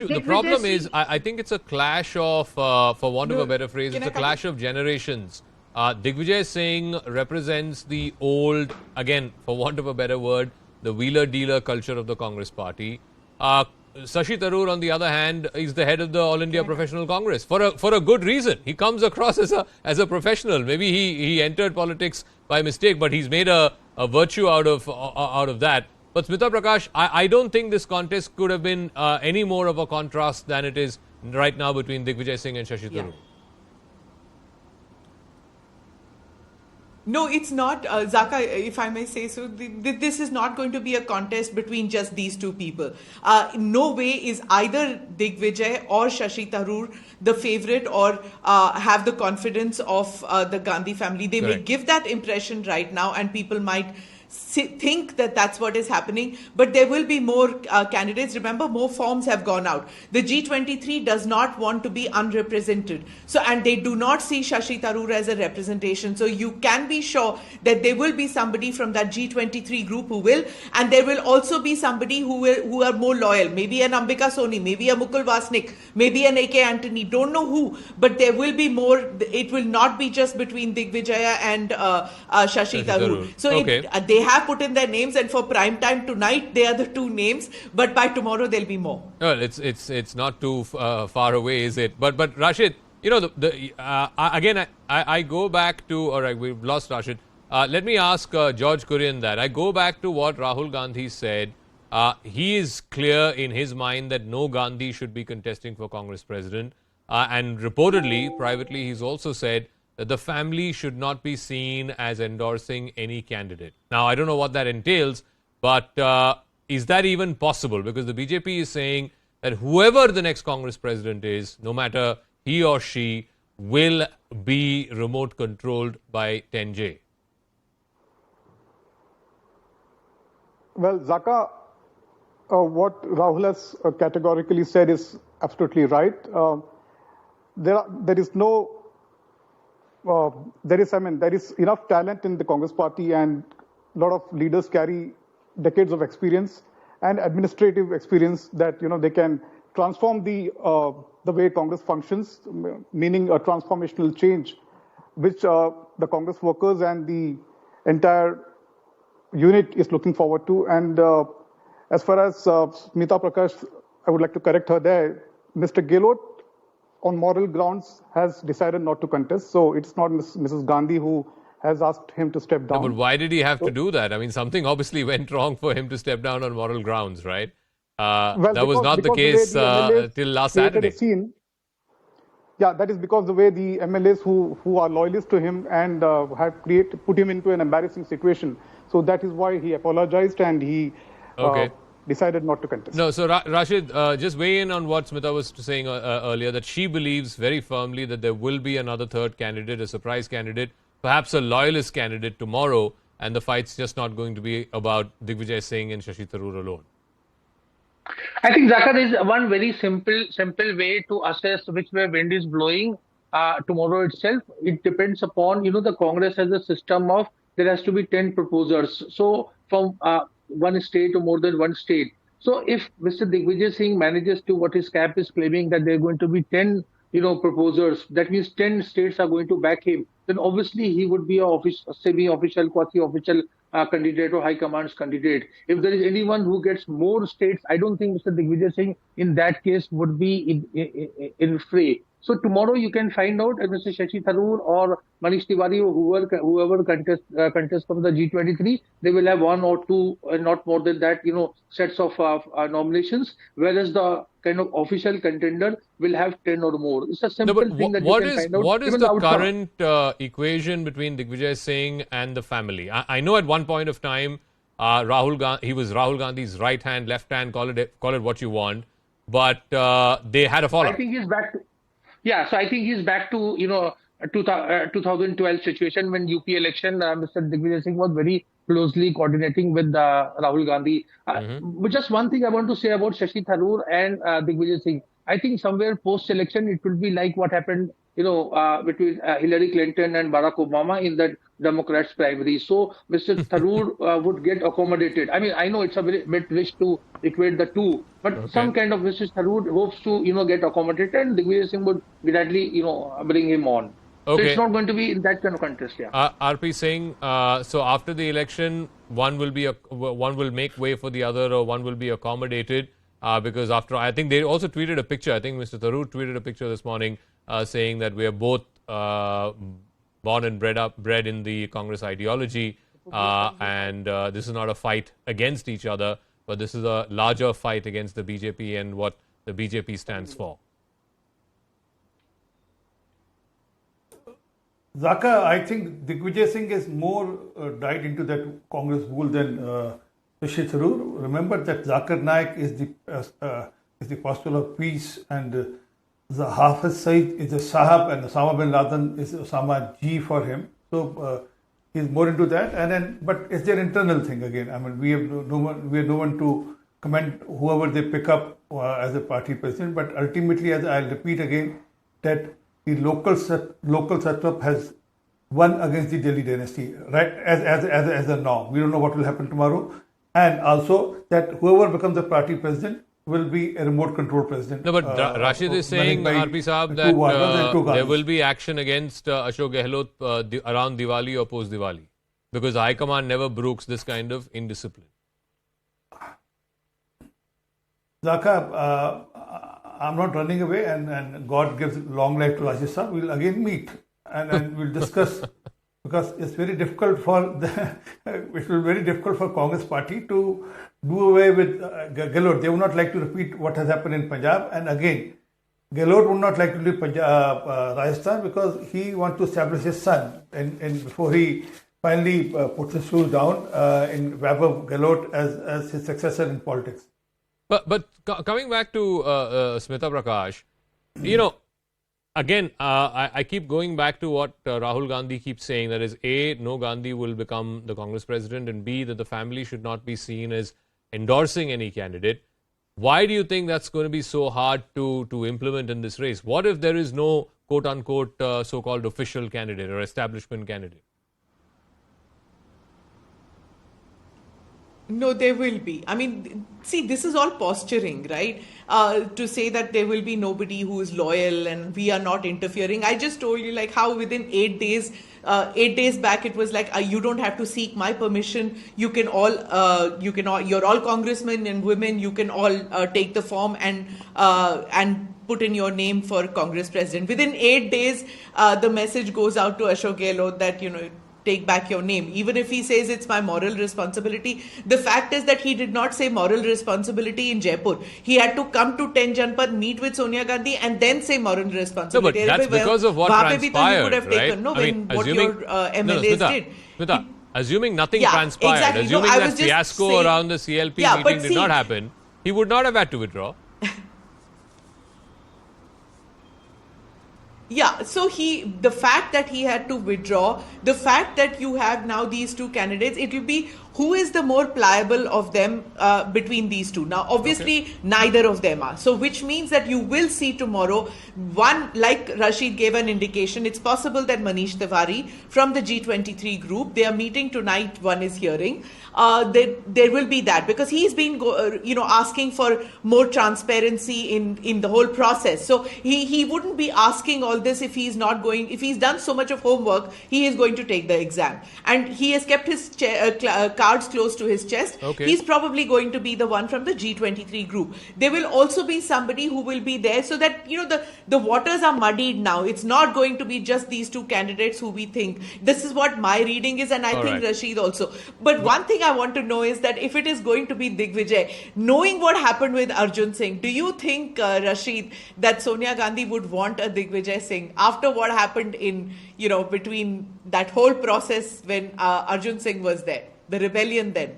The problem is, I think it's a clash of, for want of a better phrase, it's a clash of generations. Digvijay Singh represents the old, again, for want of a better word, the wheeler-dealer culture of the Congress party. Shashi Tharoor, on the other hand, is the head of the All India Professional Congress for a good reason. He comes across as a professional. Maybe he entered politics by mistake, but he's made a virtue out of that. But Smita Prakash, I don't think this contest could have been any more of a contrast than it is right now between Digvijay Singh and Shashi Tharoor. No, it's not. Zaka, if I may say so, this is not going to be a contest between just these two people. No way is either Digvijay or Shashi Tharoor the favorite or have the confidence of the Gandhi family. They may give that impression right now, and people might think that that's what is happening, but there will be more candidates. Remember, more forms have gone out. The G23 does not want to be unrepresented, and they do not see Shashi Tharoor as a representation. So you can be sure that there will be somebody from that G23 group who will, and there will also be somebody who are more loyal. Maybe an Ambika Soni, maybe a Mukul Vasnik, maybe an AK Antony. Don't know who, but there will be more. It will not be just between Digvijaya and Shashi Tharoor. So they have put in their names, and for prime time tonight they are the two names, but by tomorrow there'll be more. Well, it's not too far away, is it? But Rashid, you know, again I go back to, all right, we've lost Rashid. Let me ask George Kurian that. I go back to what Rahul Gandhi said. He is clear in his mind that no Gandhi should be contesting for Congress president, and reportedly, privately, he's also said that the family should not be seen as endorsing any candidate. Now, I don't know what that entails, but is that even possible? Because the BJP is saying that whoever the next Congress president is, no matter he or she, will be remote controlled by 10J. Well, Zaka, what Rahul has categorically said is absolutely right. There is enough talent in the Congress party, and a lot of leaders carry decades of experience and administrative experience that they can transform the way Congress functions, meaning a transformational change, which the Congress workers and the entire unit is looking forward to. And as far as Smita Prakash, I would like to correct her there. Mr. Gehlot, on moral grounds, has decided not to contest. So it's not Mrs. Gandhi who has asked him to step down. No, but why did he have to do that? I mean, something obviously went wrong for him to step down on moral grounds, right? That was not the case till last Saturday. Yeah, that is because the way the MLAs who are loyalists to him and have put him into an embarrassing situation. So that is why he apologized and he decided not to contest. No, so Rashid, just weigh in on what Smita was saying earlier, that she believes very firmly that there will be another third candidate, a surprise candidate, perhaps a loyalist candidate tomorrow, and the fight's just not going to be about Digvijay Singh and Shashi Tharoor alone. I think, Zaka, there is one very simple way to assess which way wind is blowing tomorrow itself. It depends upon, the Congress has a system of there has to be 10 proposers. So from one state or more than one state. So if Mr. Digvijay Singh manages to, what his cap is claiming, that there are going to be 10, proposers, that means 10 states are going to back him, then obviously he would be a semi-official, quasi-official candidate or high command's candidate. If there is anyone who gets more states, I don't think Mr. Digvijay Singh in that case would be in fray. So tomorrow you can find out if Mr. Shashi Tharoor or Manish Tiwari or whoever contest from the G23, they will have one or two, not more than that, sets of nominations, whereas the kind of official contender will have 10 or more. It's a simple thing that you can find out. What is the current equation between Digvijay Singh and the family? I know at one point of time, he was Rahul Gandhi's right hand, left hand, call it what you want, but they had a fallout. I think he's back to... Yeah, so I think he's back to, 2012 situation when UP election, Mr. Digvijay Singh was very closely coordinating with Rahul Gandhi. But just one thing I want to say about Shashi Tharoor and Digvijay Singh. I think somewhere post-election, it will be like what happened, between Hillary Clinton and Barack Obama in that Democrats primary. So Mr. Tharoor would get accommodated. I mean, I know it's a bit wish to equate the two, but some kind of Mr. Tharoor hopes to, get accommodated, and Digvijay Singh would gladly, bring him on. So Okay. it's not going to be in that kind of contest, yeah. RP Singh, so after the election, one will make way for the other, or one will be accommodated, because I think they also tweeted a picture. I think Mr. Tharoor tweeted a picture this morning saying that we are both born and bred in the Congress ideology, and this is not a fight against each other, but this is a larger fight against the BJP and what the BJP stands for. Zaka, I think Digvijay Singh is more died into that Congress wool than Shashi Tharoor. Remember that Zakir Naik is the apostle of peace, and the Hafiz Saeed is the Sahab, and Osama bin Laden is Osama G for him. So he's more into that. And then, but it's their internal thing again. I mean, we have no one to comment whoever they pick up as a party president. But ultimately, as I'll repeat again, that the local setup has won against the Delhi dynasty, right? As a norm, we don't know what will happen tomorrow, and also that whoever becomes the party president will be a remote control president. No, but Rashid is saying, RP Saab, that there will be action against Ashok Gehlot around Diwali or post Diwali, because High Command never brooks this kind of indiscipline. Zaka, I'm not running away, and God gives long life to Rajesh Saab. We'll again meet and we'll discuss, because it's very difficult for it will be very difficult for Congress party to do away with Gehlot. They would not like to repeat what has happened in Punjab, and again, Gehlot would not like to leave Rajasthan, because he wants to establish his son, and before he finally puts his shoes down in Vaibhav Gehlot as his successor in politics. But coming back to Smita Prakash, again, I keep going back to what Rahul Gandhi keeps saying, that is, A, no Gandhi will become the Congress president, and B, that the family should not be seen as endorsing any candidate. Why do you think that's going to be so hard to implement in this race? What if there is no quote-unquote so-called official candidate or establishment candidate? No, there will be. I mean, see, this is all posturing, right? To say that there will be nobody who is loyal and we are not interfering. I just told you like how within 8 days, 8 days back, it was like, you don't have to seek my permission. You're all congressmen and women. You can all take the form and put in your name for Congress president. Within 8 days, the message goes out to Ashok Gehlot that, take back your name. Even if he says it's my moral responsibility, the fact is that he did not say moral responsibility in Jaipur. He had to come to 10 Janpad, meet with Sonia Gandhi, and then say moral responsibility. No, but that's because of what transpired, right? What your MLAs did. Smita, assuming nothing transpired, exactly. assuming that fiasco around the CLP meeting did not happen, he would not have had to withdraw. Yeah, so the fact that he had to withdraw, the fact that you have now these two candidates, it will be who is the more pliable of them between these two. Now, obviously, neither of them are. So, which means that you will see tomorrow, one, like Rashid gave an indication, it's possible that Manish Tiwari from the G23 group, they are meeting tonight, one is hearing. There will be that, because he's been asking for more transparency in the whole process. So he wouldn't be asking all this if he's done so much of homework. He is going to take the exam, and he has kept his cards close to his chest. He's probably going to be the one from the G23 group. There will also be somebody who will be there, so that the waters are muddied now. It's not going to be just these two candidates who we think. This is what my reading is, and I think Rashid also. But one thing I want to know is that if it is going to be Digvijay, knowing what happened with Arjun Singh, do you think, Rashid, that Sonia Gandhi would want a Digvijay Singh after what happened in, between that whole process when Arjun Singh was there, the rebellion then?